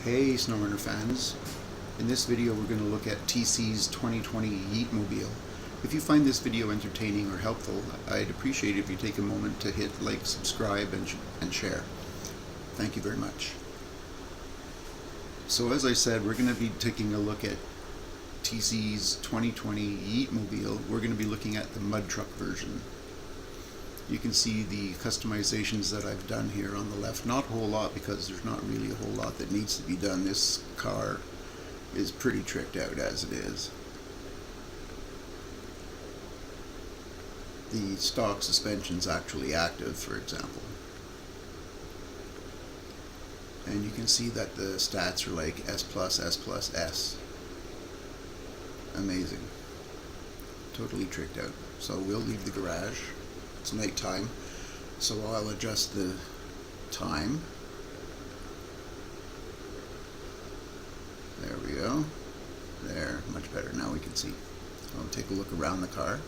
Hey SnowRunner fans, in this video we're going to look at TC's 2020 Yeet Mobile. If you find this video entertaining or helpful, I'd appreciate it if you take a moment to hit like, subscribe, and share. Thank you very much. So as I said, we're going to be taking a look at TC's 2020 Yeet Mobile. We're going to be looking at the mud truck version. You can see the customizations that I've done here on the left. Not a whole lot, because there's not really a whole lot that needs to be done. This car is pretty tricked out as it is. The stock suspension's actually active, for example. And you can see that the stats are like S+, S+, S. Amazing. Totally tricked out. So we'll leave the garage. It's night time, so I'll adjust the time. There we go. There, much better. Now we can see. I'll take a look around the car.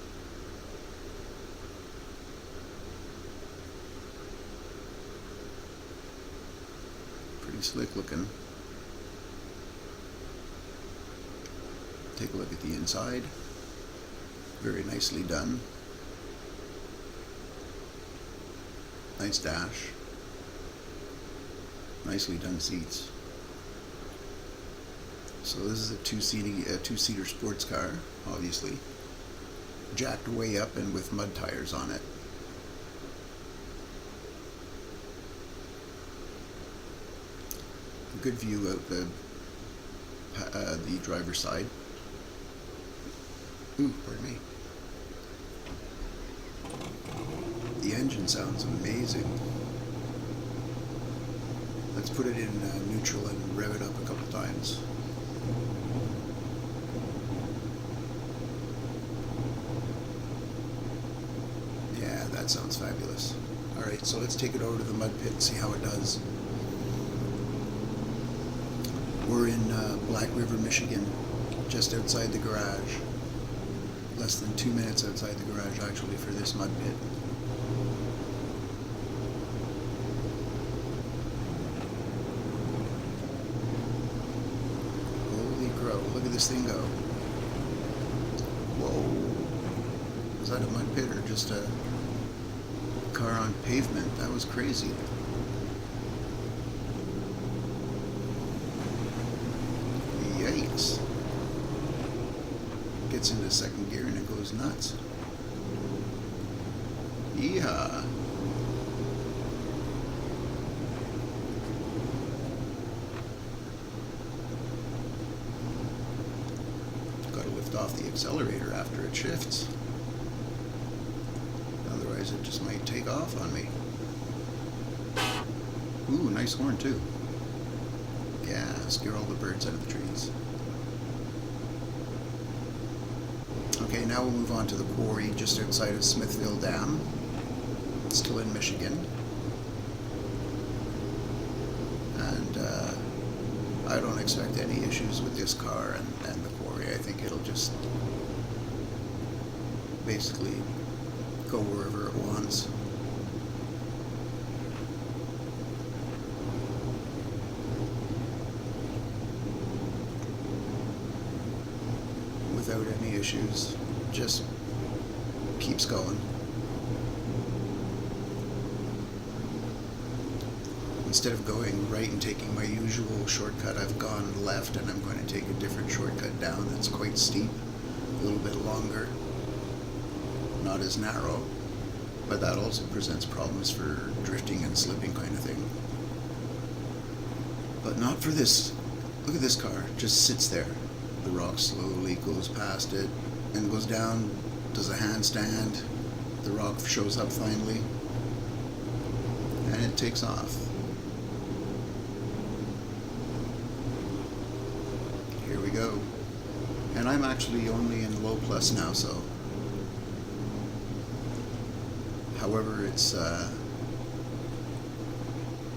Pretty slick looking. Take a look at the inside. Very nicely done. Nice dash. Nicely done seats. So this is a two-seater sports car, obviously. Jacked way up and with mud tires on it. A good view out the driver's side. Ooh, pardon me. The engine sounds amazing. Let's put it in neutral and rev it up a couple times. Yeah, that sounds fabulous. Alright, so let's take it over to the mud pit and see how it does. We're in Black River, Michigan, just outside the garage. Less than 2 minutes outside the garage, actually, for this mud pit. Look at this thing go. Whoa. Was that a mud pit or just a car on pavement? That was crazy. Yikes. Gets into second gear and it goes nuts. Yeehaw. Off the accelerator after it shifts. Otherwise it just might take off on me. Ooh, nice horn too. Yeah, scare all the birds out of the trees. Okay, now we'll move on to the quarry just outside of Smithville Dam. Still in Michigan. And I don't expect any issues with this car and the quarry. I think it'll just basically go wherever it wants. Without any issues. Just keeps going. Instead of going right and taking my usual shortcut, I've gone left, and I'm going to take a different shortcut down that's quite steep, a little bit longer, not as narrow, but that also presents problems for drifting and slipping kind of thing. But not for this. Look at this car, just sits there. The rock slowly goes past it and goes down, does a handstand, the rock shows up finally, and it takes off. Here we go. And I'm actually only in low plus now, so. However, it's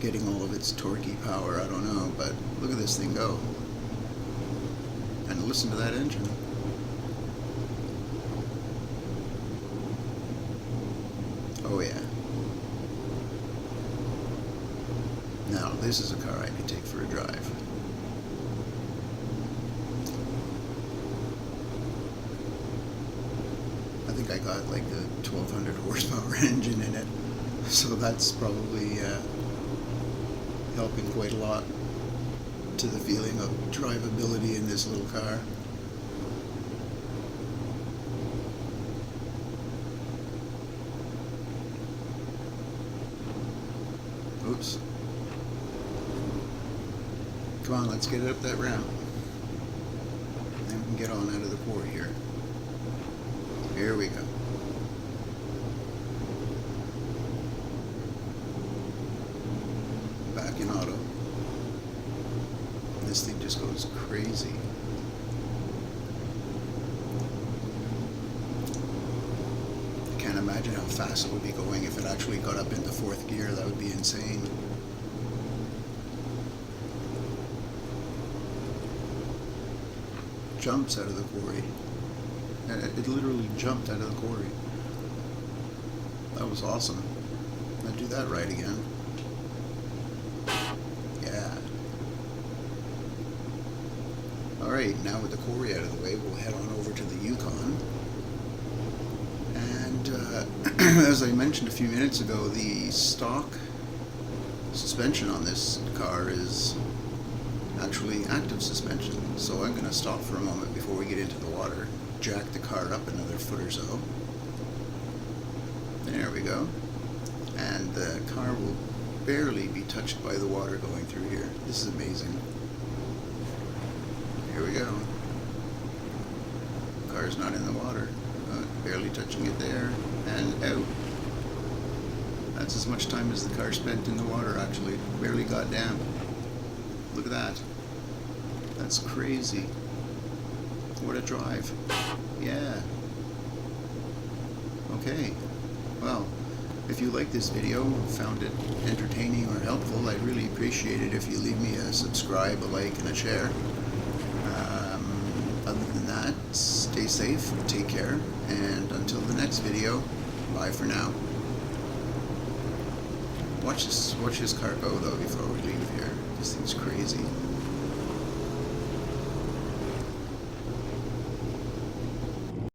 getting all of its torquey power, I don't know, but look at this thing go. And listen to that engine. Oh yeah. Now, this is a car I could take for a drive. think I got like a 1200 horsepower engine in it, so that's probably helping quite a lot to the feeling of drivability in this little car. Oops. Come on, let's get it up that ramp. Then we can get on out of the quarry here. Here we go. Back in auto. This thing just goes crazy. I can't imagine how fast it would be going if it actually got up into fourth gear. That would be insane. Jumps out of the quarry. It literally jumped out of the quarry. That was awesome. I'll do that right again. Yeah. Alright, now with the quarry out of the way, we'll head on over to the Yukon. And as I mentioned a few minutes ago, the stock suspension on this car is actually active suspension. So I'm going to stop for a moment before we get into the water, jack the car up another foot or so. There we go. And the car will barely be touched by the water going through here. This is amazing. Here we go. Car's not in the water. Barely touching it there and out. That's as much time as the car spent in the water, actually. Barely got down. Look at that. That's crazy. What a drive. Yeah. Okay. Well, if you like this video, found it entertaining or helpful, I'd really appreciate it if you leave me a subscribe, a like, and a share. Other than that, stay safe, take care, and until the next video, bye for now. Watch this car go though before we leave here. This thing's crazy.